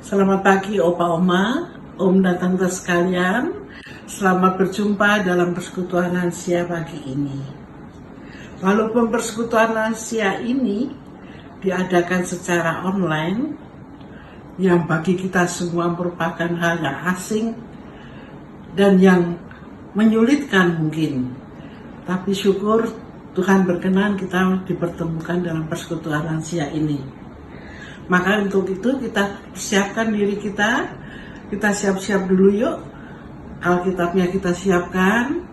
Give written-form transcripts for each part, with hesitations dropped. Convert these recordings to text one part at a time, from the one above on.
Selamat pagi Opa Oma, Om dan Tante sekalian. Selamat berjumpa dalam persekutuan lansia pagi ini. Walaupun persekutuan lansia ini diadakan secara online, yang bagi kita semua merupakan hal yang asing dan yang menyulitkan mungkin. Tapi syukur Tuhan berkenan kita dipertemukan dalam persekutuan lansia ini. Maka untuk itu kita persiapkan diri kita siap-siap dulu yuk. Alkitabnya kita siapkan,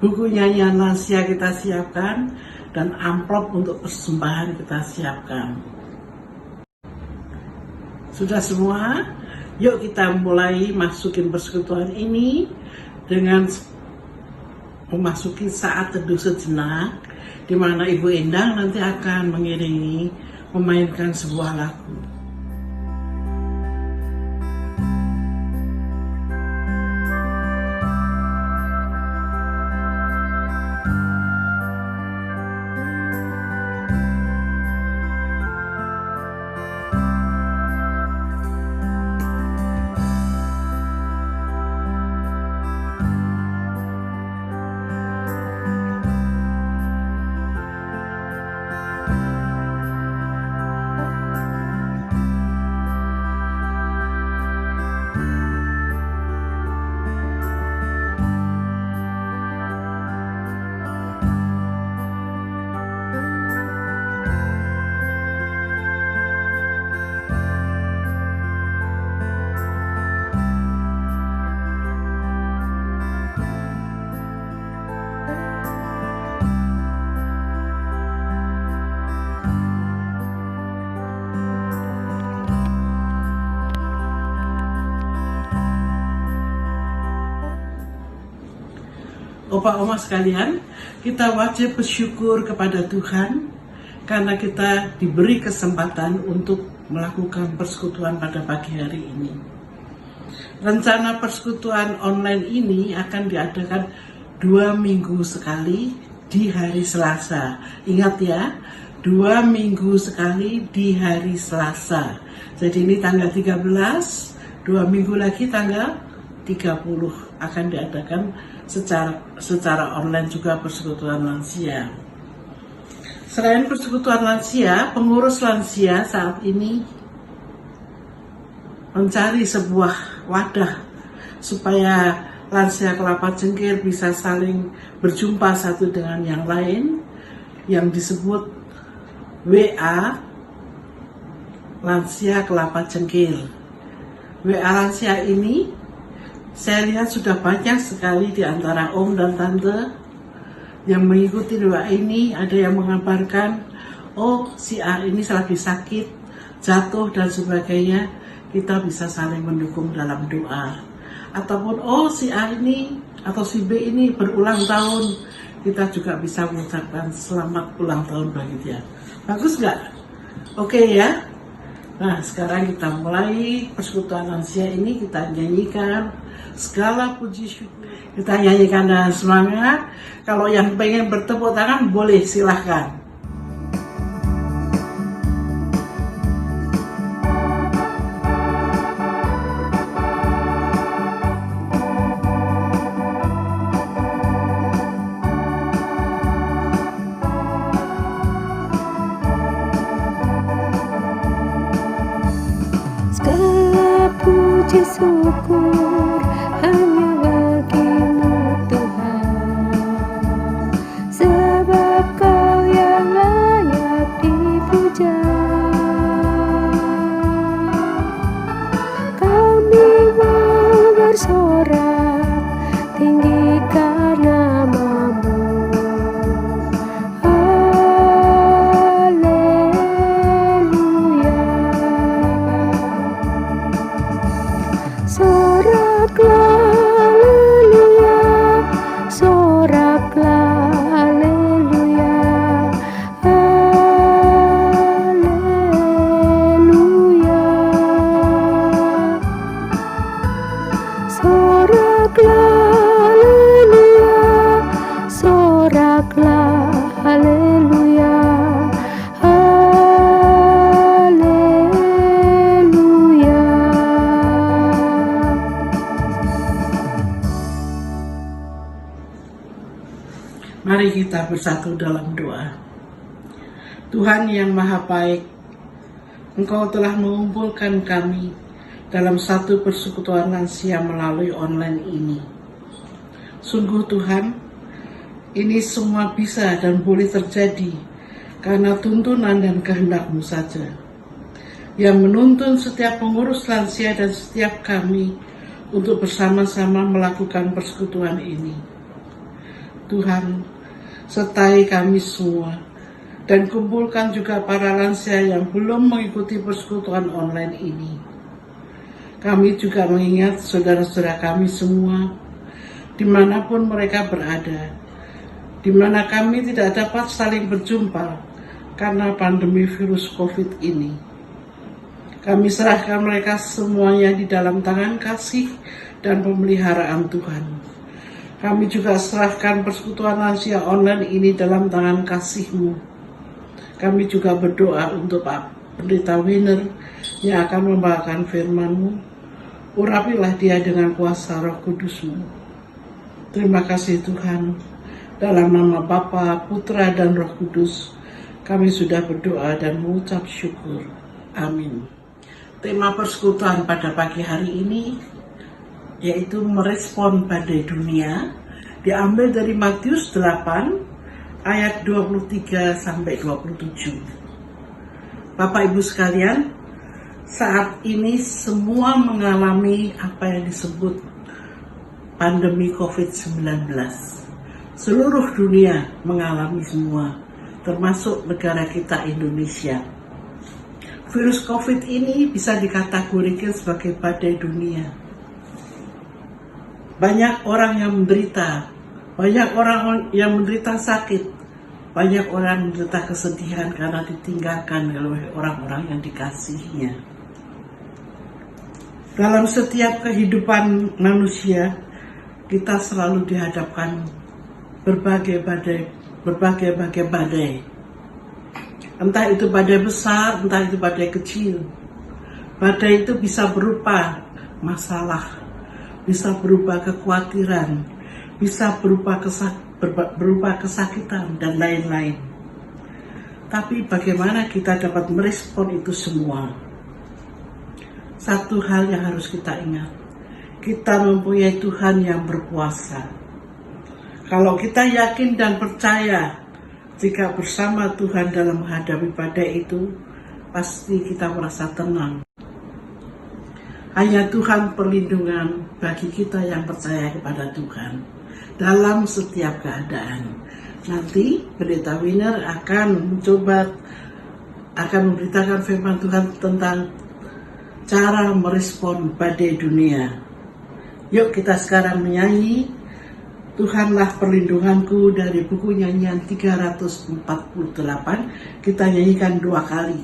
buku nyanyian lansia kita siapkan, dan amplop untuk persembahan kita siapkan. Sudah semua? Yuk kita mulai masukin persekutuan ini dengan memasuki saat teduh sejenak, di mana Ibu Endang nanti akan mengiringi memainkan sebuah lagu. Opa Oma sekalian, kita wajib bersyukur kepada Tuhan karena kita diberi kesempatan untuk melakukan persekutuan pada pagi hari ini. Rencana persekutuan online ini akan diadakan 2 minggu sekali di hari Selasa. Ingat ya, 2 minggu sekali di hari Selasa. Jadi ini tanggal 13, 2 minggu lagi tanggal 30 akan diadakan secara online juga persekutuan lansia. Selain persekutuan lansia, pengurus lansia saat ini mencari sebuah wadah supaya lansia Kelapa Cengkir bisa saling berjumpa satu dengan yang lain, yang disebut WA Lansia Kelapa Cengkir. WA lansia ini saya lihat sudah banyak sekali di antara Om dan Tante yang mengikuti doa ini. Ada yang mengabarkan, oh si A ini lagi sakit, jatuh dan sebagainya. Kita bisa saling mendukung dalam doa. Ataupun oh si A ini atau si B ini berulang tahun, kita juga bisa mengucapkan selamat ulang tahun bagi dia. Bagus nggak? Oke ya. Nah sekarang kita mulai persekutuan lansia ini, kita nyanyikan segala puji syukur. Kita nyanyikan dengan semangat. Kalau yang pengen bertepuk tangan boleh, silahkan. Segala puji syukur hanya bagimu Tuhan, sebab Kau yang layak dipuja. Kami mau bersorak tinggikan nama-Mu. Haleluya. Sorak kita bersatu dalam doa. Tuhan yang Maha Baik, Engkau telah mengumpulkan kami dalam satu persekutuan lansia melalui online ini. Sungguh Tuhan, ini semua bisa dan boleh terjadi karena tuntunan dan kehendak-Mu saja, yang menuntun setiap pengurus lansia dan setiap kami untuk bersama-sama melakukan persekutuan ini. Tuhan, sertai kami semua, dan kumpulkan juga para lansia yang belum mengikuti persekutuan online ini. Kami juga mengingat saudara-saudara kami semua, dimanapun mereka berada, di mana kami tidak dapat saling berjumpa karena pandemi virus COVID ini. Kami serahkan mereka semuanya di dalam tangan kasih dan pemeliharaan Tuhan. Kami juga serahkan persekutuan lansia online ini dalam tangan kasih-Mu. Kami juga berdoa untuk Pak Pendeta Winner yang akan membawakan firman-Mu. Urapilah dia dengan kuasa Roh Kudus-Mu. Terima kasih Tuhan. Dalam nama Bapa, Putra, dan Roh Kudus, kami sudah berdoa dan mengucap syukur. Amin. Tema persekutuan pada pagi hari ini yaitu merespon badai dunia, diambil dari Matius 8 ayat 23 sampai 27. Bapak Ibu sekalian, saat ini semua mengalami apa yang disebut pandemi COVID-19. Seluruh dunia mengalami semua, termasuk negara kita Indonesia. Virus COVID ini bisa dikategorikan sebagai badai dunia. Banyak orang yang menderita, banyak orang yang menderita sakit, banyak orang menderita kesedihan karena ditinggalkan oleh orang-orang yang dikasihinya. Dalam setiap kehidupan manusia, kita selalu dihadapkan berbagai badai. Entah itu badai besar, entah itu badai kecil. Badai itu bisa berupa masalah, bisa berupa kekhawatiran, bisa berupa kesakitan, dan lain-lain. Tapi bagaimana kita dapat merespon itu semua? Satu hal yang harus kita ingat, kita mempunyai Tuhan yang berkuasa. Kalau kita yakin dan percaya, jika bersama Tuhan dalam menghadapi badai itu, pasti kita merasa tenang. Hanya Tuhan perlindungan bagi kita yang percaya kepada Tuhan dalam setiap keadaan. Nanti Pendeta Winner akan memberitakan firman Tuhan tentang cara merespon badai dunia. Yuk kita sekarang menyanyi Tuhanlah perlindunganku dari buku nyanyian 348. Kita nyanyikan 2 kali.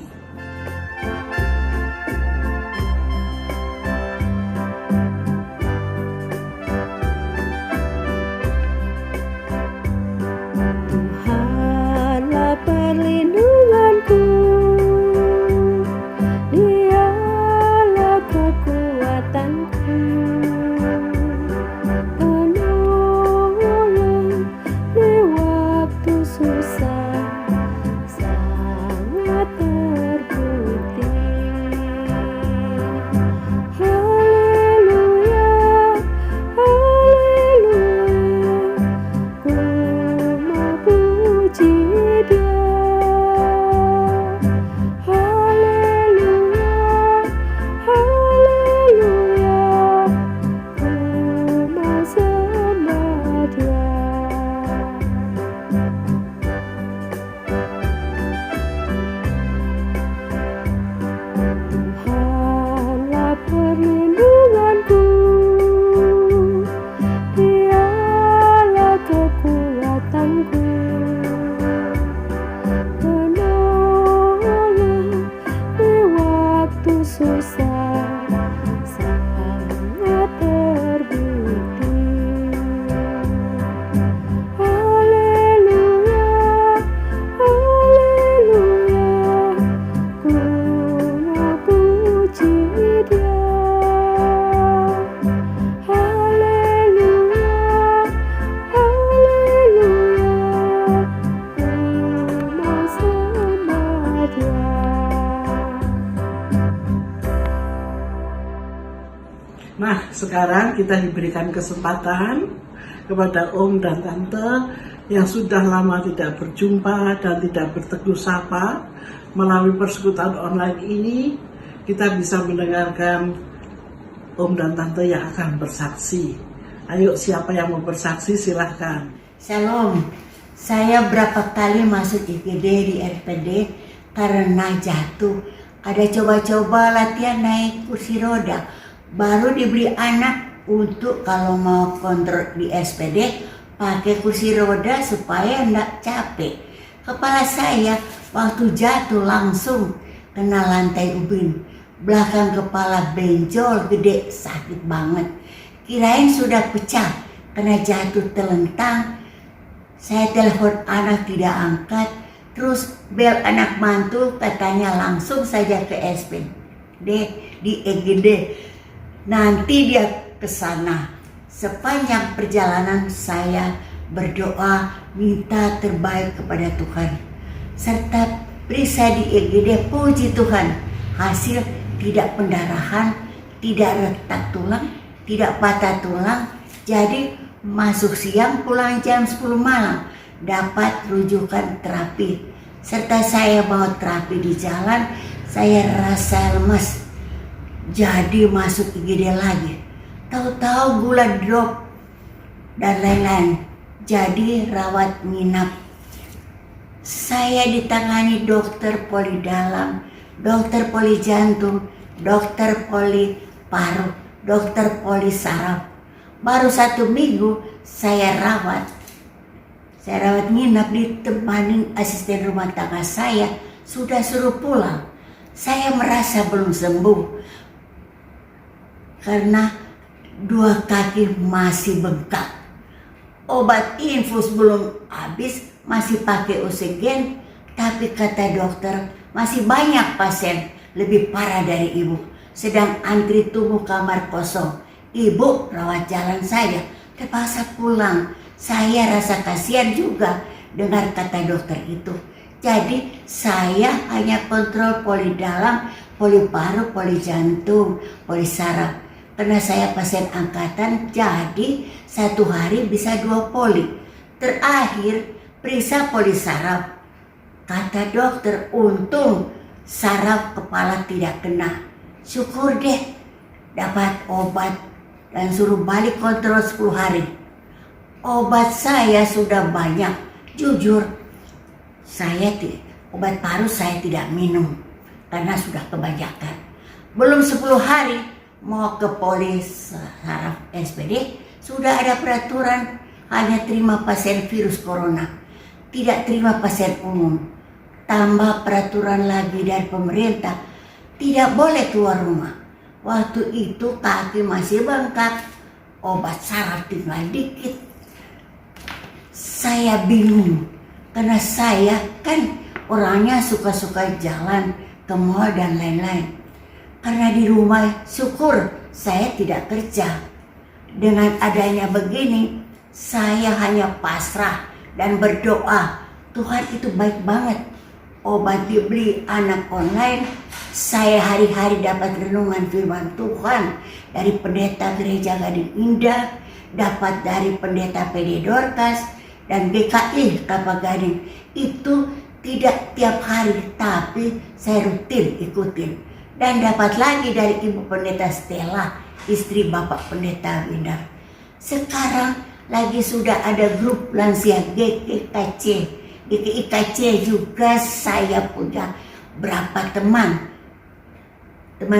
Tuhanlah perlindunganku, Dialah kekuatanku, penolong di waktu susah, sangat Sekarang kita diberikan kesempatan kepada Om dan Tante yang sudah lama tidak berjumpa dan tidak bertegur sapa. Melalui persekutuan online ini, kita bisa mendengarkan Om dan Tante yang akan bersaksi. Ayo, siapa yang mau bersaksi silahkan. Shalom, saya berapa kali masuk IGD di RPD karena jatuh. Ada coba-coba latihan naik kursi roda. Baru diberi anak untuk kalau mau kontrol di SPD pakai kursi roda supaya enggak capek. Kepala saya waktu jatuh langsung kena lantai ubin. Belakang kepala benjol gede, sakit banget. Kirain sudah pecah, kena jatuh telentang. Saya telepon anak tidak angkat. Terus bel anak mantu katanya langsung saja ke SPD di EGD. Nanti dia ke sana. Sepanjang perjalanan saya berdoa minta terbaik kepada Tuhan. Serta periksa di EGD, puji Tuhan, hasil tidak pendarahan, tidak retak tulang, tidak patah tulang. Jadi masuk siang pulang jam 10 malam dapat rujukan terapi. Serta saya mau terapi di jalan, saya rasa lemas. Jadi masuk IGD lagi. Tahu-tahu gula drop dan lain-lain. Jadi rawat nginap. Saya ditangani dokter poli dalam, dokter poli jantung, dokter poli paru, dokter poli saraf. Baru 1 minggu saya rawat. Saya rawat nginap ditemani asisten rumah tangga saya, sudah suruh pulang. Saya merasa belum sembuh karena 2 kaki masih bengkak. Obat infus belum habis, masih pakai oksigen, tapi kata dokter masih banyak pasien lebih parah dari ibu. Sedang antri tunggu kamar kosong. Ibu rawat jalan saja, terpaksa pulang. Saya rasa kasihan juga dengar kata dokter itu. Jadi saya hanya kontrol poli dalam, poli paru, poli jantung, poli saraf. Karena saya pasien angkatan, jadi 1 hari bisa 2 poli. Terakhir periksa poli saraf. Kata dokter, untung saraf kepala tidak kena. Syukur deh dapat obat dan suruh balik kontrol 10 hari. Obat saya sudah banyak. Jujur, obat paru saya tidak minum karena sudah kebanyakan. Belum 10 hari mau ke poli saraf SPD, sudah ada peraturan hanya terima pasien virus corona, tidak terima pasien umum. Tambah peraturan lagi dari pemerintah, tidak boleh keluar rumah. Waktu itu kaki masih bengkak, obat saraf tinggal dikit. Saya bingung, karena saya kan orangnya suka-suka jalan ke mall dan lain-lain. Karena di rumah syukur saya tidak kerja. Dengan adanya begini, saya hanya pasrah dan berdoa. Tuhan itu baik banget. Obat dibeli anak online, saya hari-hari dapat renungan firman Tuhan dari pendeta gereja Gading Indah, dapat dari pendeta PD Dorcas dan GKI Kelapa Gading. Itu tidak tiap hari, tapi saya rutin ikutin. Dan dapat lagi dari Ibu Pendeta Stella, istri Bapak Pendeta Windar. Sekarang lagi sudah ada grup lansia GKIKC juga. Saya punya berapa teman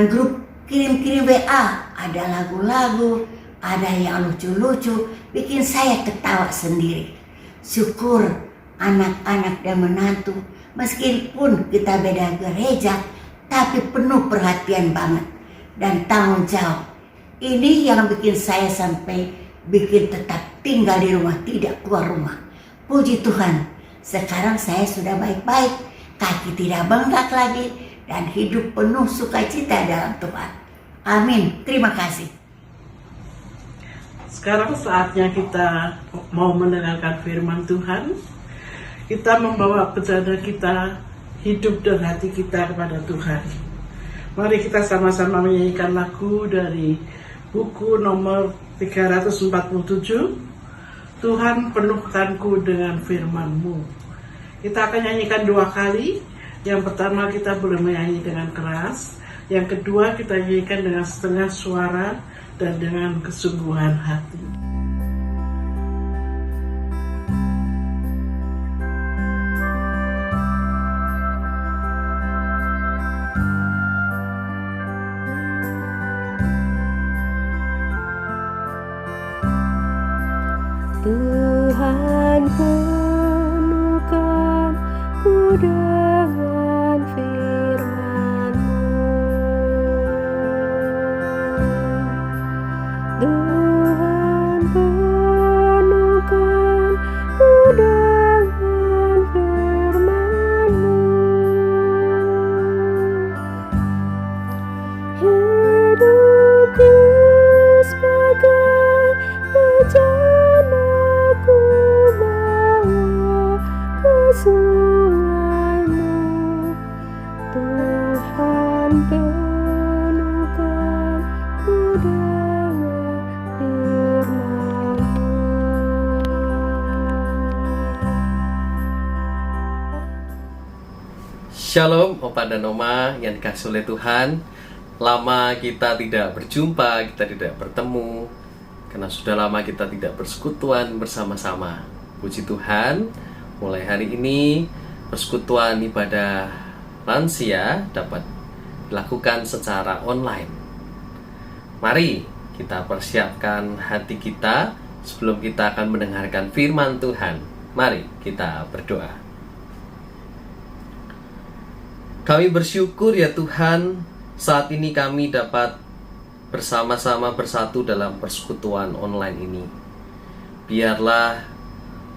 grup kirim-kirim WA, ada lagu-lagu, ada yang lucu-lucu, bikin saya ketawa sendiri. Syukur anak-anak dan menantu, meskipun kita beda gereja, tapi penuh perhatian banget dan tanggung jawab. Ini yang bikin saya sampai bikin tetap tinggal di rumah, tidak keluar rumah. Puji Tuhan, sekarang saya sudah baik-baik, kaki tidak bengkak lagi, dan hidup penuh sukacita dalam Tuhan. Amin. Terima kasih. Sekarang saatnya kita mau mendengarkan firman Tuhan. Kita membawa pejana kita, hidup dan hati kita kepada Tuhan. Mari kita sama-sama menyanyikan lagu dari buku nomor 347, Tuhan penuhkanku dengan firman-Mu. Kita akan nyanyikan 2 kali. Yang pertama kita boleh menyanyi dengan keras, yang kedua kita nyanyikan dengan setengah suara dan dengan kesungguhan hati. Tuhan penuhkan ku dengan firman-Mu. Tuhan penuhkan ku dengan firman-Mu. Hidupku sebagai bejana ku bawa ke sungai-Mu. Tuhan penuhkan ku dengan firman-Mu. Shalom Opa dan Oma yang dikasih oleh Tuhan. Lama kita tidak berjumpa, kita tidak bertemu, karena sudah lama kita tidak bersekutuan bersama-sama. Puji Tuhan, mulai hari ini persekutuan ibadah lansia dapat dilakukan secara online. Mari kita persiapkan hati kita sebelum kita akan mendengarkan firman Tuhan. Mari kita berdoa. Kami bersyukur ya Tuhan, saat ini kami dapat bersama-sama bersatu dalam persekutuan online ini. Biarlah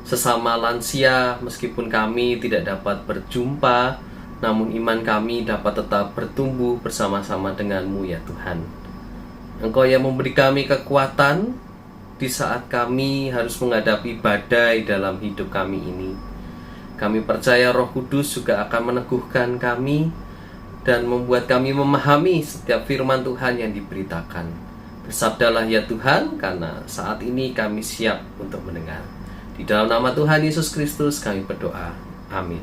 sesama lansia, meskipun kami tidak dapat berjumpa, namun iman kami dapat tetap bertumbuh bersama-sama dengan-Mu ya Tuhan. Engkau yang memberi kami kekuatan di saat kami harus menghadapi badai dalam hidup kami ini. Kami percaya Roh Kudus juga akan meneguhkan kami dan membuat kami memahami setiap firman Tuhan yang diberitakan. Bersabdalah ya Tuhan, karena saat ini kami siap untuk mendengar. Di dalam nama Tuhan Yesus Kristus kami berdoa. Amin.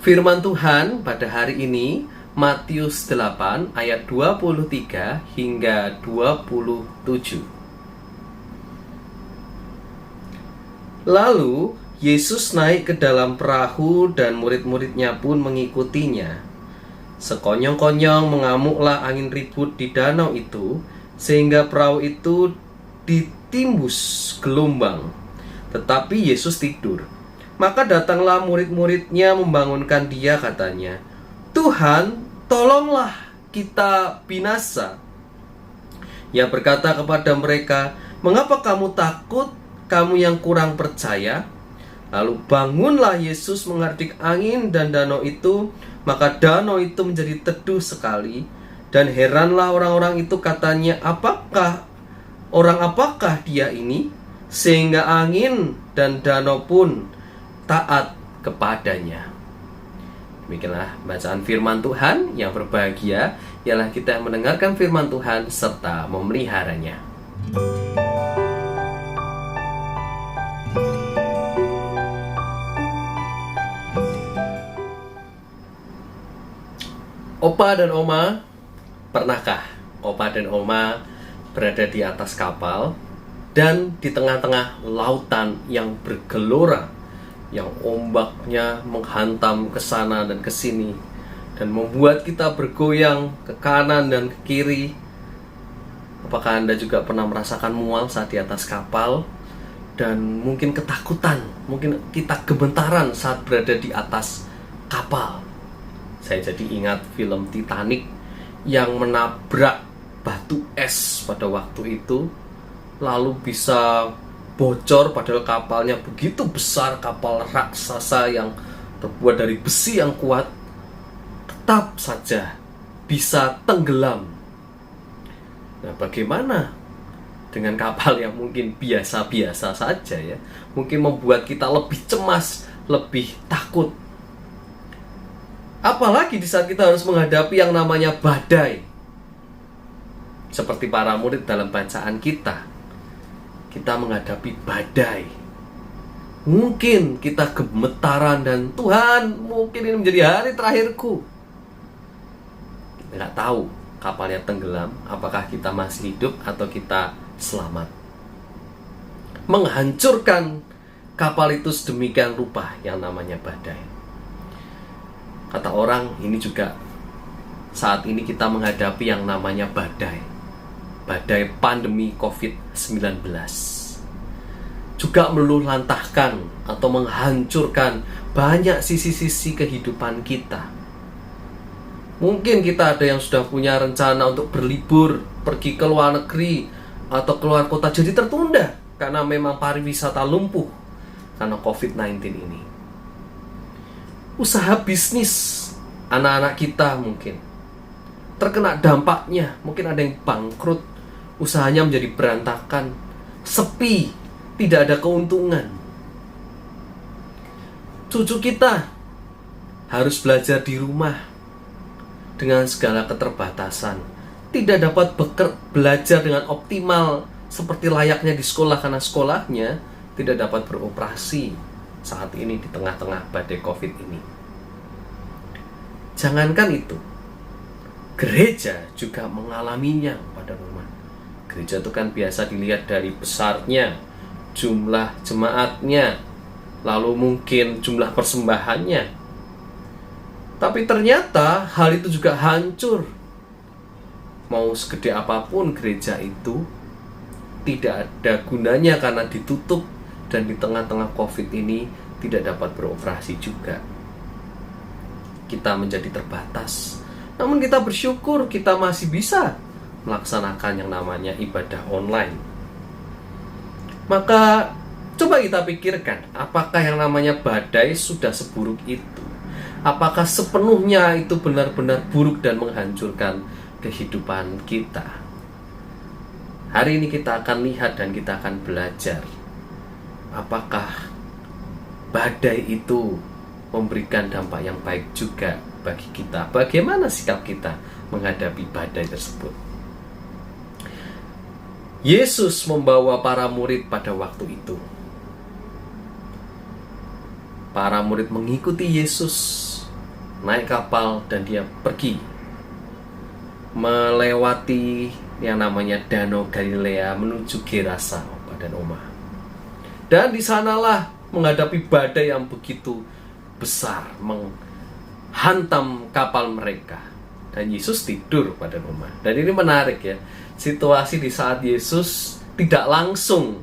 Firman Tuhan pada hari ini Matius 8 ayat 23 hingga 27. Lalu Yesus naik ke dalam perahu dan murid-muridnya pun mengikutinya. Sekonyong-konyong mengamuklah angin ribut di danau itu, sehingga perahu itu ditimbus gelombang. Tetapi Yesus tidur. Maka datanglah murid-muridnya membangunkan dia, katanya, "Tuhan, tolonglah, kita binasa." Ia berkata kepada mereka, "Mengapa kamu takut, kamu yang kurang percaya?" Lalu bangunlah Yesus menghardik angin dan danau itu, maka danau itu menjadi teduh sekali. Dan heranlah orang-orang itu, katanya, Orang apakah dia ini? Sehingga angin dan danau pun taat kepadanya. Demikianlah bacaan firman Tuhan. Yang berbahagia ialah kita yang mendengarkan firman Tuhan serta memeliharanya. Opa dan Oma, pernahkah Opa dan Oma berada di atas kapal dan di tengah-tengah lautan yang bergelora, yang ombaknya menghantam ke sana dan ke sini dan membuat kita bergoyang ke kanan dan ke kiri? Apakah Anda juga pernah merasakan mual saat di atas kapal dan mungkin ketakutan, mungkin kita gemetaran saat berada di atas kapal? Saya jadi ingat film Titanic yang menabrak batu es pada waktu itu, lalu bisa bocor padahal kapalnya begitu besar, kapal raksasa yang terbuat dari besi yang kuat, tetap saja bisa tenggelam. Nah, bagaimana dengan kapal yang mungkin biasa-biasa saja ya? Mungkin membuat kita lebih cemas, lebih takut. Apalagi di saat kita harus menghadapi yang namanya badai. seperti para murid dalam bacaan kita menghadapi badai. Mungkin kita gemetaran dan Tuhan, mungkin ini menjadi hari terakhirku. Kita nggak tahu kapalnya tenggelam, apakah kita masih hidup atau kita selamat. Menghancurkan kapal itu sedemikian rupa yang namanya badai. Kata orang, ini juga saat ini kita menghadapi yang namanya badai pandemi COVID-19. Juga meluluhlantahkan atau menghancurkan banyak sisi-sisi kehidupan kita. Mungkin kita ada yang sudah punya rencana untuk berlibur, pergi ke luar negeri atau keluar kota, jadi tertunda karena memang pariwisata lumpuh karena COVID-19 ini. Usaha bisnis anak-anak kita mungkin terkena dampaknya, mungkin ada yang bangkrut, usahanya menjadi berantakan, sepi, tidak ada keuntungan. Cucu kita harus belajar di rumah dengan segala keterbatasan, tidak dapat belajar dengan optimal seperti layaknya di sekolah karena sekolahnya tidak dapat beroperasi saat ini di tengah-tengah badai COVID ini. Jangankan itu, gereja juga mengalaminya pada rumah. Gereja itu kan biasa dilihat dari besarnya, jumlah jemaatnya, lalu mungkin jumlah persembahannya. Tapi ternyata hal itu juga hancur. Mau segede apapun gereja itu tidak ada gunanya karena ditutup dan di tengah-tengah COVID ini tidak dapat beroperasi juga. Kita menjadi terbatas. Namun kita bersyukur kita masih bisa melaksanakan yang namanya ibadah online. Maka coba kita pikirkan, apakah yang namanya badai sudah seburuk itu? Apakah sepenuhnya itu benar-benar buruk dan menghancurkan kehidupan kita? Hari ini kita akan lihat dan kita akan belajar, apakah badai itu memberikan dampak yang baik juga bagi kita. Bagaimana sikap kita menghadapi badai tersebut? Yesus membawa para murid pada waktu itu. Para murid mengikuti Yesus naik kapal dan dia pergi melewati yang namanya Danau Galilea menuju Gerasa dan Oma. Dan di sanalah menghadapi badai yang begitu besar menghantam kapal mereka. Dan Yesus tidur pada rumah. Dan ini menarik ya, situasi di saat Yesus tidak langsung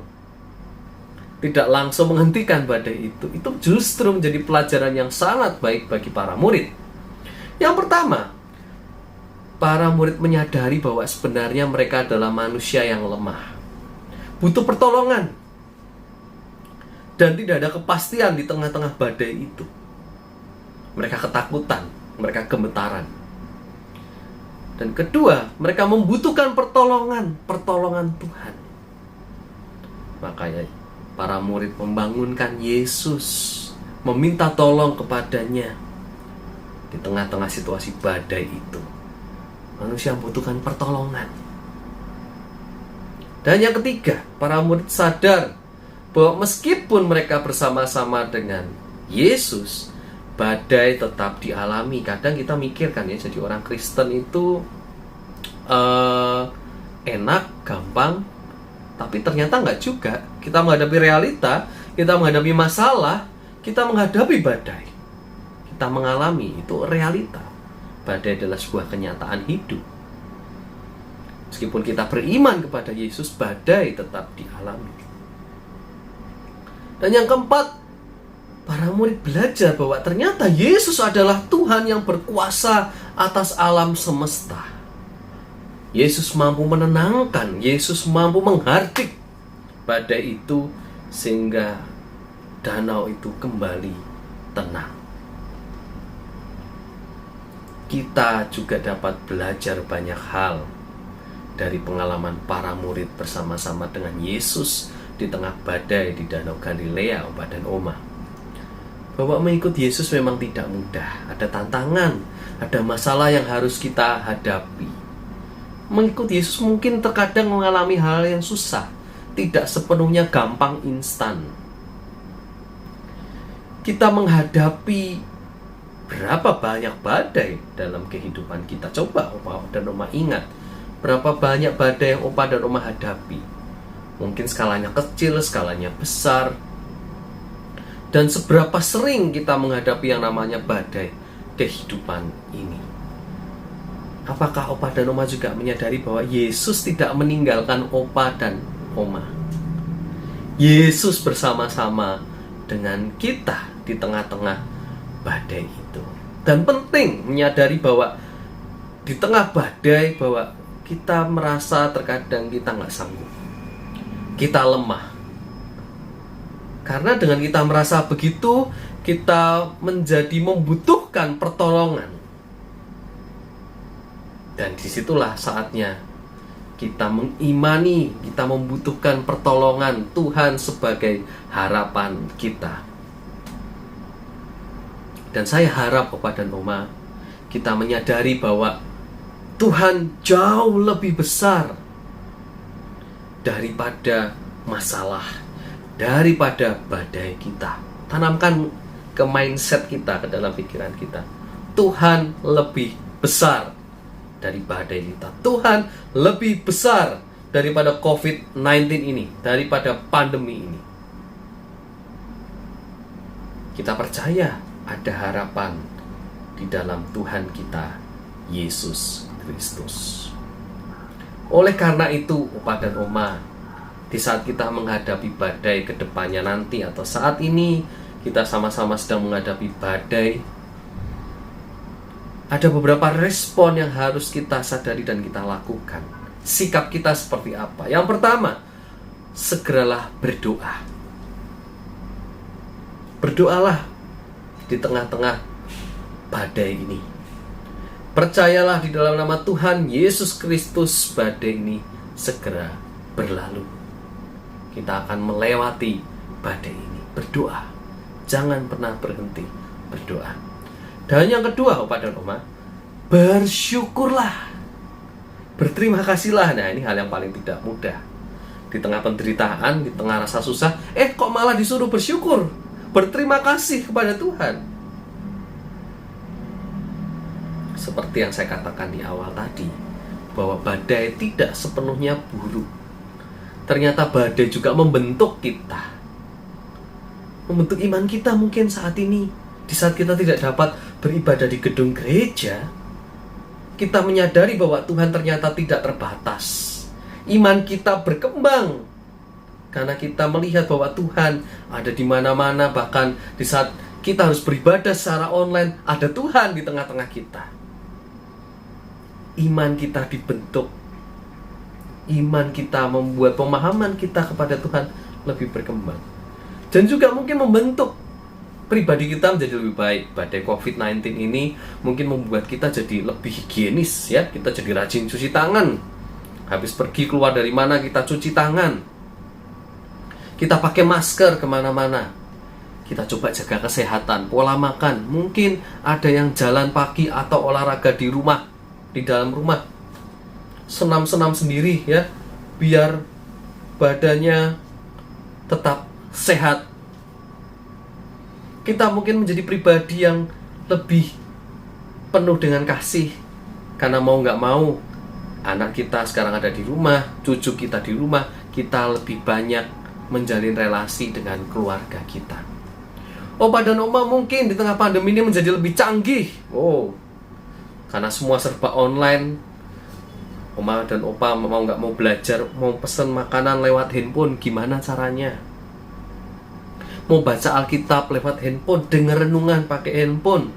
menghentikan badai itu justru menjadi pelajaran yang sangat baik bagi para murid. Yang pertama, para murid menyadari bahwa sebenarnya mereka adalah manusia yang lemah, butuh pertolongan, dan tidak ada kepastian di tengah-tengah badai itu. Mereka ketakutan, mereka gemetaran. Dan kedua, mereka membutuhkan pertolongan Tuhan. Makanya para murid membangunkan Yesus, meminta tolong kepadanya di tengah-tengah situasi badai itu. Manusia membutuhkan pertolongan. Dan yang ketiga, para murid sadar bahwa meskipun mereka bersama-sama dengan Yesus, badai tetap dialami. Kadang kita mikirkan ya, jadi orang Kristen itu enak, gampang, tapi ternyata enggak juga. Kita menghadapi realita, kita menghadapi masalah, kita menghadapi badai, kita mengalami, itu realita. Badai adalah sebuah kenyataan hidup. Meskipun kita beriman kepada Yesus, badai tetap dialami. Dan yang keempat, para murid belajar bahwa ternyata Yesus adalah Tuhan yang berkuasa atas alam semesta. Yesus mampu menenangkan, Yesus mampu menghardik badai itu sehingga danau itu kembali tenang. Kita juga dapat belajar banyak hal dari pengalaman para murid bersama-sama dengan Yesus di tengah badai di Danau Galilea, dan Oma. Bahwa mengikuti Yesus memang tidak mudah. Ada tantangan, ada masalah yang harus kita hadapi. mengikuti Yesus mungkin terkadang mengalami hal yang susah, tidak sepenuhnya gampang instan. Kita menghadapi berapa banyak badai dalam kehidupan kita. Coba Opa dan Oma ingat, berapa banyak badai yang Opa dan Oma hadapi. Mungkin skalanya kecil, skalanya besar. Dan seberapa sering kita menghadapi yang namanya badai kehidupan ini. Apakah Opa dan Oma juga menyadari bahwa Yesus tidak meninggalkan Opa dan Oma? Yesus bersama-sama dengan kita di tengah-tengah badai itu. Dan penting menyadari bahwa di tengah badai bahwa kita merasa terkadang kita nggak sanggup, kita lemah. Karena dengan kita merasa begitu, kita menjadi membutuhkan pertolongan. Dan disitulah saatnya kita mengimani, kita membutuhkan pertolongan Tuhan sebagai harapan kita. Dan saya harap Opa dan Oma, kita menyadari bahwa Tuhan jauh lebih besar daripada masalah, daripada badai kita. Tanamkan ke mindset kita, ke dalam pikiran kita. Tuhan lebih besar dari badai kita. Tuhan lebih besar daripada COVID-19 ini, daripada pandemi ini. Kita percaya ada harapan di dalam Tuhan kita, Yesus Kristus. Oleh karena itu, Opa dan Oma, di saat kita menghadapi badai ke depannya nanti, atau saat ini kita sama-sama sedang menghadapi badai, ada beberapa respon yang harus kita sadari dan kita lakukan. Sikap kita seperti apa? Yang pertama, segeralah berdoa. Berdoalah di tengah-tengah badai ini. Percayalah di dalam nama Tuhan Yesus Kristus, badai ini segera berlalu. Kita akan melewati badai ini. Berdoa. Jangan pernah berhenti berdoa. Dan yang kedua, Opa dan Oma, bersyukurlah. Berterima kasihlah. Nah, ini hal yang paling tidak mudah. Di tengah penderitaan, di tengah rasa susah, kok malah disuruh bersyukur, berterima kasih kepada Tuhan. Seperti yang saya katakan di awal tadi, bahwa badai tidak sepenuhnya buruk. Ternyata badai juga membentuk kita, membentuk iman kita. Mungkin saat ini, di saat kita tidak dapat beribadah di gedung gereja, kita menyadari bahwa Tuhan ternyata tidak terbatas. Iman kita berkembang karena kita melihat bahwa Tuhan ada di mana-mana. Bahkan di saat kita harus beribadah secara online, ada Tuhan di tengah-tengah kita. Iman kita dibentuk. Iman kita membuat pemahaman kita kepada Tuhan lebih berkembang. Dan juga mungkin membentuk pribadi kita menjadi lebih baik. Badai COVID-19 ini mungkin membuat kita jadi lebih higienis, ya. Kita jadi rajin cuci tangan. Habis pergi keluar dari mana, kita cuci tangan. Kita pakai masker kemana-mana. Kita coba jaga kesehatan, pola makan. Mungkin ada yang jalan pagi atau olahraga di rumah, di dalam rumah. Senam-senam sendiri, ya, biar badannya tetap sehat. Kita mungkin menjadi pribadi yang lebih penuh dengan kasih. Karena mau nggak mau, anak kita sekarang ada di rumah, cucu kita di rumah, kita lebih banyak menjalin relasi dengan keluarga kita. Opa dan Oma mungkin di tengah pandemi ini menjadi lebih canggih. Karena semua serba online. Oma dan Opa mau nggak mau belajar, mau pesen makanan lewat handphone, gimana caranya? Mau baca Alkitab lewat handphone, dengar renungan pakai handphone.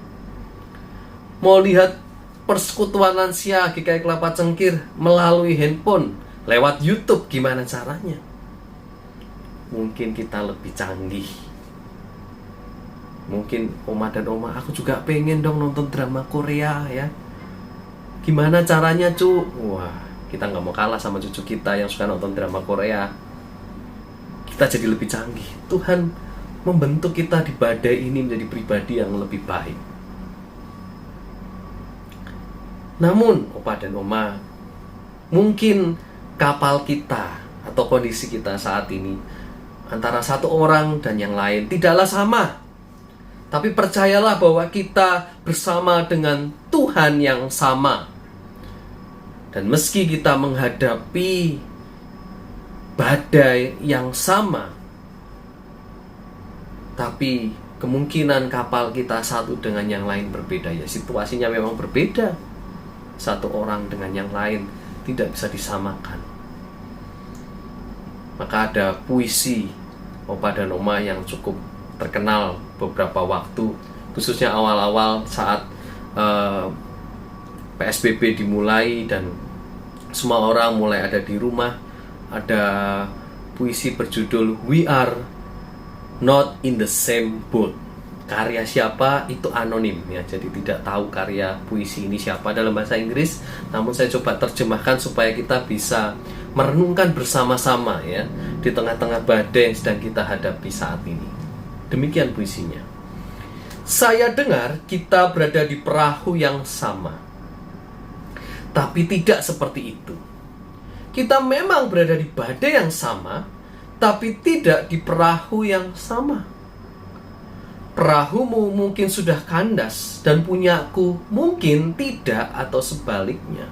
Mau lihat persekutuan lansia GKI Kelapa Cengkir melalui handphone, lewat YouTube, gimana caranya? Mungkin kita lebih canggih. Mungkin Oma dan Oma, aku juga pengen dong nonton drama Korea, ya. Gimana caranya, cu? Wah, kita nggak mau kalah sama cucu kita yang suka nonton drama Korea. Kita jadi lebih canggih. Tuhan membentuk kita di badai ini menjadi pribadi yang lebih baik. Namun, Opa dan Oma, Mungkin kapal kita atau kondisi kita saat ini antara satu orang dan yang lain tidaklah sama. Tapi percayalah bahwa kita bersama dengan Tuhan yang sama. Dan meski kita menghadapi badai yang sama, tapi kemungkinan kapal kita satu dengan yang lain berbeda. Ya, situasinya memang berbeda. Satu orang dengan yang lain tidak bisa disamakan. Maka ada puisi Opa dan Oma yang cukup terkenal beberapa waktu, khususnya awal-awal saat PSBB dimulai dan semua orang mulai ada di rumah. Ada puisi berjudul We Are Not in the Same Boat. Karya siapa itu anonim ya, jadi tidak tahu karya puisi ini siapa dalam bahasa Inggris. Namun saya coba terjemahkan supaya kita bisa merenungkan bersama-sama ya di tengah-tengah badai yang sedang kita hadapi saat ini. Demikian puisinya. Saya dengar kita berada di perahu yang sama, tapi tidak seperti itu. Kita memang berada di badai yang sama, tapi tidak di perahu yang sama. Perahumu mungkin sudah kandas dan punyaku mungkin tidak, atau sebaliknya.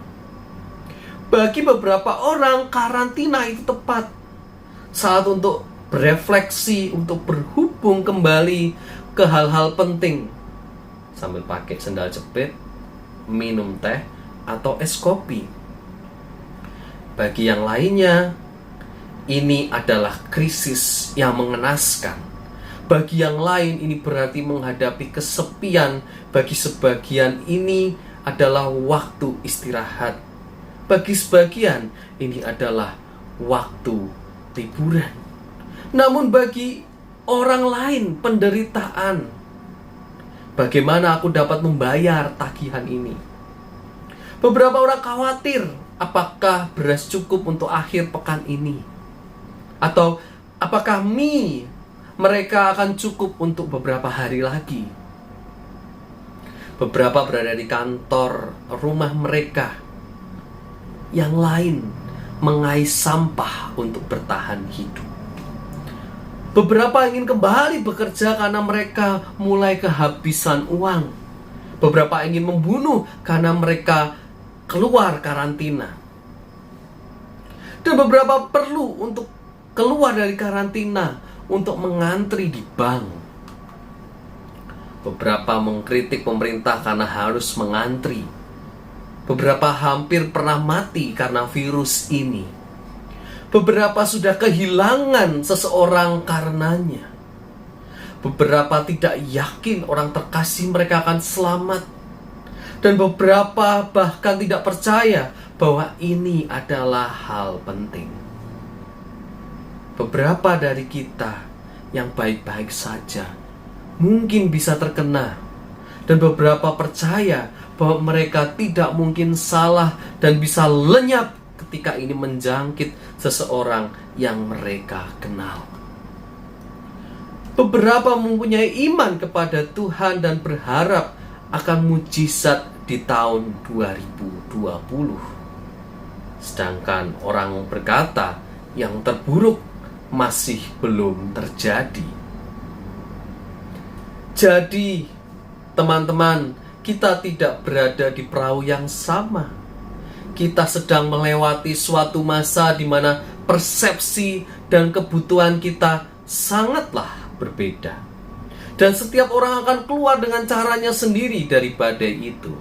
Bagi beberapa orang, karantina itu tepat saat untuk berefleksi, untuk berhubung kembali ke hal-hal penting sambil pakai sendal jepit, minum teh atau es kopi. Bagi yang lainnya, ini adalah krisis yang mengenaskan. Bagi yang lain ini berarti menghadapi kesepian. Bagi sebagian ini adalah waktu istirahat. Bagi sebagian ini adalah waktu liburan. Namun bagi orang lain penderitaan. Bagaimana aku dapat membayar tagihan ini? Beberapa orang khawatir apakah beras cukup untuk akhir pekan ini? Atau apakah mie mereka akan cukup untuk beberapa hari lagi? Beberapa berada di kantor rumah mereka. Yang lain mengais sampah untuk bertahan hidup. Beberapa ingin kembali bekerja karena mereka mulai kehabisan uang. Beberapa ingin membunuh karena mereka keluar karantina. Dan beberapa perlu untuk keluar dari karantina untuk mengantri di bank. Beberapa mengkritik pemerintah karena harus mengantri. Beberapa hampir pernah mati karena virus ini. Beberapa sudah kehilangan seseorang karenanya. Beberapa tidak yakin orang terkasih mereka akan selamat. Dan beberapa bahkan tidak percaya bahwa ini adalah hal penting. Beberapa dari kita yang baik-baik saja mungkin bisa terkena, dan beberapa percaya bahwa mereka tidak mungkin salah dan bisa lenyap ketika ini menjangkit seseorang yang mereka kenal. Beberapa mempunyai iman kepada Tuhan dan berharap akan mujizat di tahun 2020. Sedangkan orang berkata yang terburuk masih belum terjadi. Jadi, teman-teman, kita tidak berada di perahu yang sama. Kita sedang melewati suatu masa di mana persepsi dan kebutuhan kita sangatlah berbeda. Dan setiap orang akan keluar dengan caranya sendiri dari badai itu.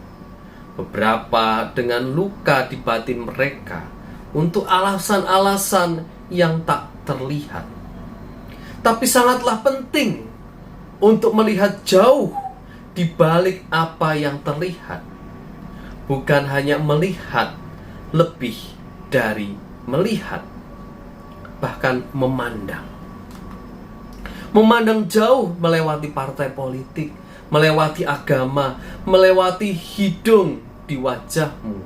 Beberapa dengan luka di batin mereka untuk alasan-alasan yang tak terlihat. Tapi sangatlah penting untuk melihat jauh di balik apa yang terlihat. Bukan hanya melihat, lebih dari melihat, bahkan memandang. Memandang jauh melewati partai politik, melewati agama, melewati hidung di wajahmu.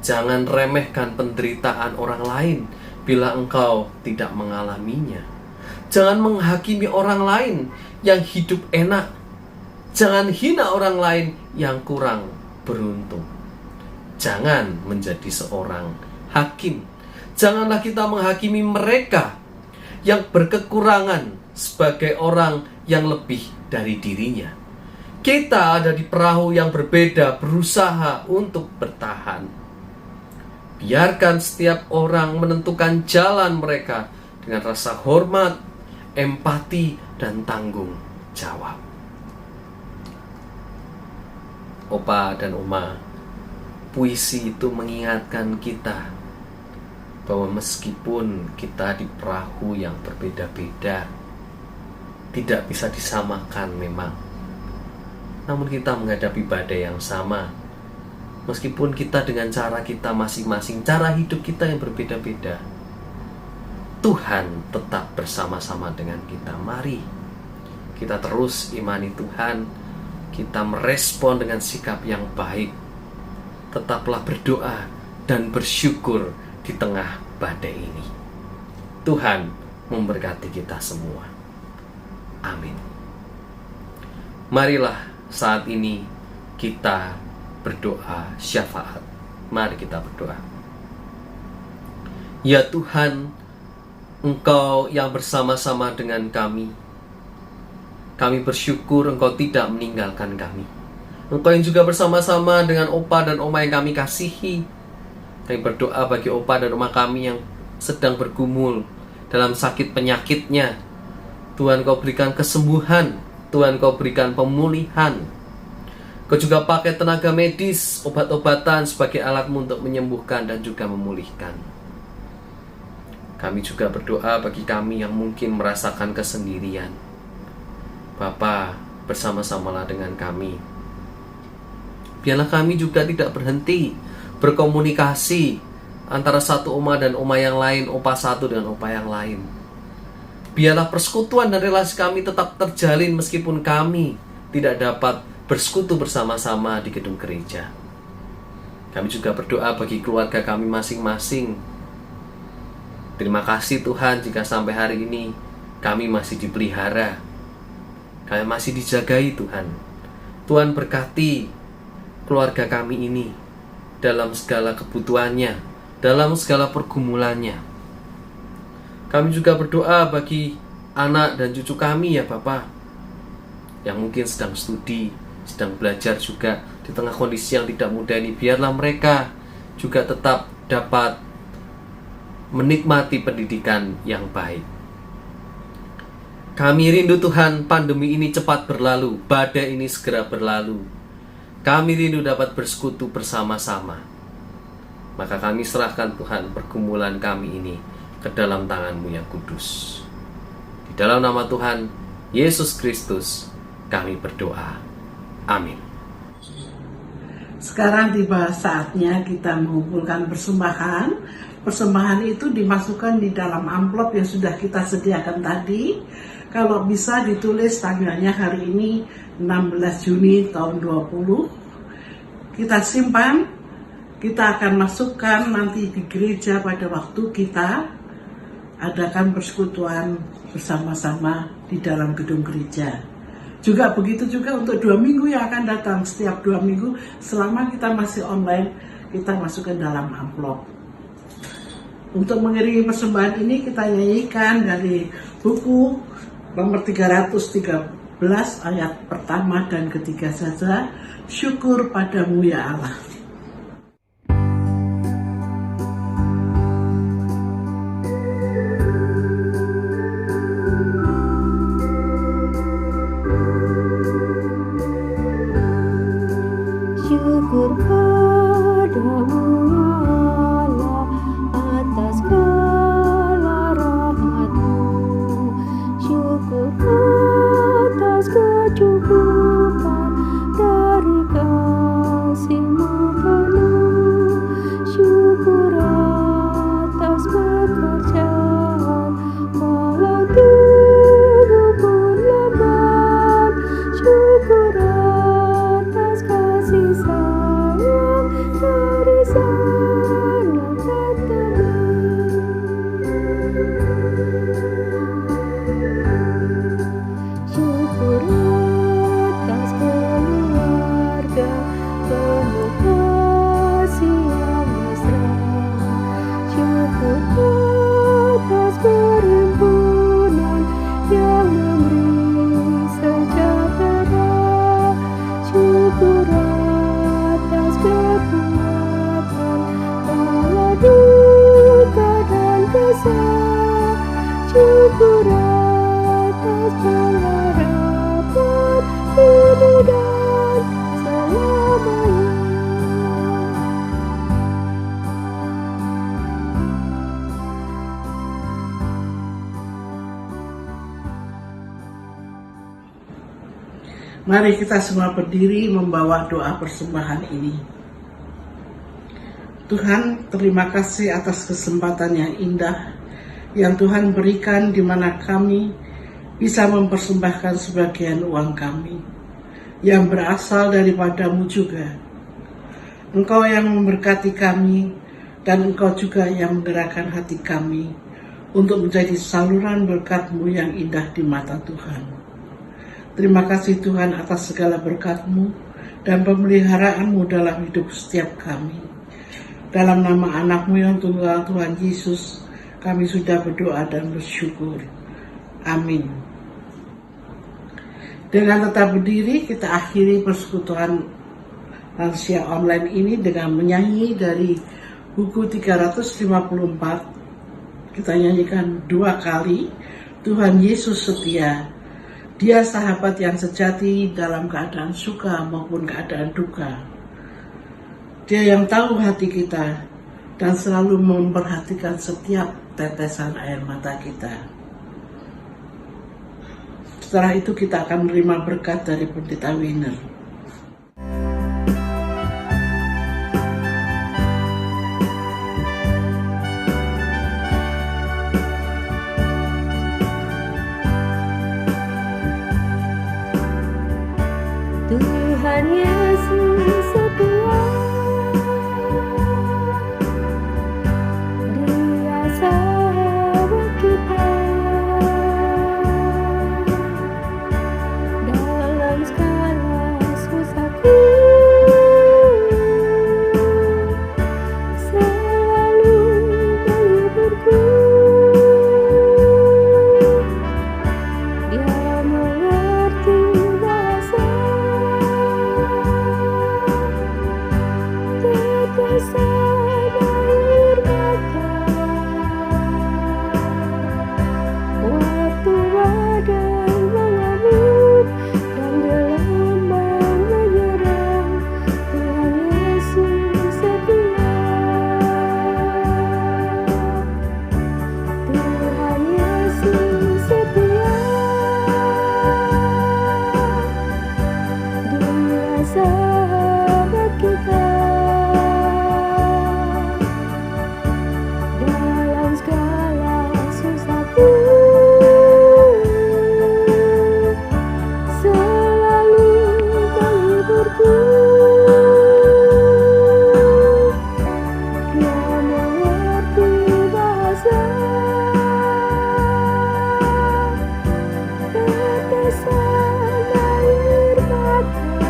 Jangan remehkan penderitaan orang lain bila engkau tidak mengalaminya. Jangan menghakimi orang lain yang hidup enak. Jangan hina orang lain yang kurang beruntung. jangan menjadi seorang hakim. Janganlah kita menghakimi mereka yang berkekurangan sebagai orang yang lebih dari dirinya. Kita ada di perahu yang berbeda, berusaha untuk bertahan. Biarkan setiap orang menentukan jalan mereka dengan rasa hormat, empati, dan tanggung jawab. Opa dan Oma, puisi itu mengingatkan kita bahwa meskipun kita di perahu yang berbeda-beda, tidak bisa disamakan memang, namun kita menghadapi badai yang sama. Meskipun kita dengan cara kita masing-masing, cara hidup kita yang berbeda-beda, Tuhan tetap bersama-sama dengan kita. Mari kita terus imani Tuhan, kita merespon dengan sikap yang baik. Tetaplah berdoa dan bersyukur di tengah badai ini. Tuhan memberkati kita semua. Amin. Marilah saat ini kita berdoa syafaat. Mari kita berdoa. Ya Tuhan, Engkau yang bersama-sama dengan kami. Kami bersyukur Engkau tidak meninggalkan kami. Engkau yang juga bersama-sama dengan Opa dan Oma yang kami kasihi. Kami berdoa bagi Opa dan Oma kami yang sedang bergumul dalam sakit penyakitnya. Tuhan, Kau berikan kesembuhan. Tuhan, Kau berikan pemulihan. Kau juga pakai tenaga medis, obat-obatan sebagai alat-Mu untuk menyembuhkan dan juga memulihkan. Kami juga berdoa bagi kami yang mungkin merasakan kesendirian. Bapa, bersama-samalah dengan kami. Biarlah kami juga tidak berhenti berkomunikasi antara satu Oma dan Oma yang lain, Opa satu dengan Opa yang lain. Biarlah persekutuan dan relasi kami tetap terjalin meskipun kami tidak dapat bersekutu bersama-sama di gedung gereja. Kami juga berdoa bagi keluarga kami masing-masing. Terima kasih Tuhan jika sampai hari ini kami masih dipelihara, kami masih dijagai Tuhan. Tuhan berkati keluarga kami ini dalam segala kebutuhannya, dalam segala pergumulannya. Kami juga berdoa bagi anak dan cucu kami ya Bapa, yang mungkin sedang studi, sedang belajar juga di tengah kondisi yang tidak mudah ini. Biarlah mereka juga tetap dapat menikmati pendidikan yang baik. Kami rindu Tuhan pandemi ini cepat berlalu, badai ini segera berlalu. Kami rindu dapat bersekutu bersama-sama. Maka kami serahkan Tuhan pergumulan kami ini ke dalam tangan-Mu yang kudus. Di dalam nama Tuhan Yesus Kristus kami berdoa. Amin. Sekarang tiba saatnya kita mengumpulkan persembahan. Persembahan itu dimasukkan di dalam amplop yang sudah kita sediakan tadi. Kalau bisa ditulis tanggalnya hari ini 16 Juni tahun 20. Kita simpan, kita akan masukkan nanti di gereja pada waktu kita adakan persekutuan bersama-sama di dalam gedung gereja. Juga begitu juga untuk 2 minggu yang akan datang. Setiap 2 minggu selama kita masih online, kita masukkan dalam amplop. Untuk mengiringi persembahan ini kita nyanyikan dari buku nomor 313 ayat pertama dan ketiga saja. Syukur padamu ya Allah. Syukur padamu Allah atas segala rahmat-Mu. Syukur atas kecukupan dari kasih-Mu penuh. Syukur atas pekerjaan walau tubuh pun lemah. Syukur atas kasih sayang dari sana katamu. Syukur atas keluarga penuh kasih Mari kita semua berdiri membawa doa persembahan ini. Tuhan, terima kasih atas kesempatan yang indah yang Tuhan berikan di mana kami bisa mempersembahkan sebagian uang kami yang berasal daripadamu juga. Engkau yang memberkati kami dan Engkau juga yang menggerakkan hati kami untuk menjadi saluran berkat-Mu yang indah di mata Tuhan. Terima kasih Tuhan atas segala berkat-Mu dan pemeliharaanmu dalam hidup setiap kami. Dalam nama anak-Mu yang tunggal Tuhan Yesus, kami sudah berdoa dan bersyukur. Amin. Dengan tetap berdiri, kita akhiri persekutuan lansia online ini dengan menyanyi dari buku 354. Kita nyanyikan 2 kali, Tuhan Yesus setia. Dia sahabat yang sejati dalam keadaan suka maupun keadaan duka. Dia yang tahu hati kita dan selalu memperhatikan setiap tetesan air mata kita. Setelah itu kita akan menerima berkat dari Pendeta Winer. Tuhan Yesus setia, Dia sahabat kita dalam segala susahku, selalu menghiburku. Dia mengerti bahasa tetesan air mata waktu badai mengamuk dan gelombang menyerang. Tuhan Yesus setia, Tuhan Yesus setia, Dia sahabat kita dalam segala susahku, selalu menghiburku. Dia mengerti bahasa tetesan air mata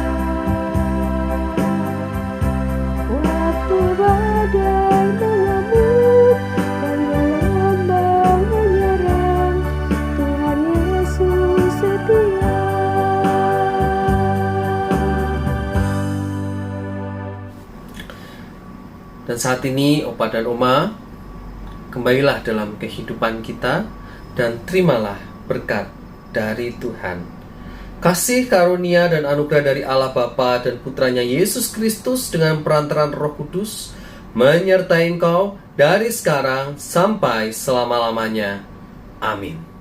waktu badai mengamuk dan gelombang menyerang. Tuhan Yesus setia. Dan saat ini Opa dan Oma, kembalilah dalam kehidupan kita dan terimalah berkat dari Tuhan. Kasih karunia dan anugerah dari Allah Bapa dan Putranya Yesus Kristus dengan perantaraan Roh Kudus menyertai engkau dari sekarang sampai selama-lamanya. Amin.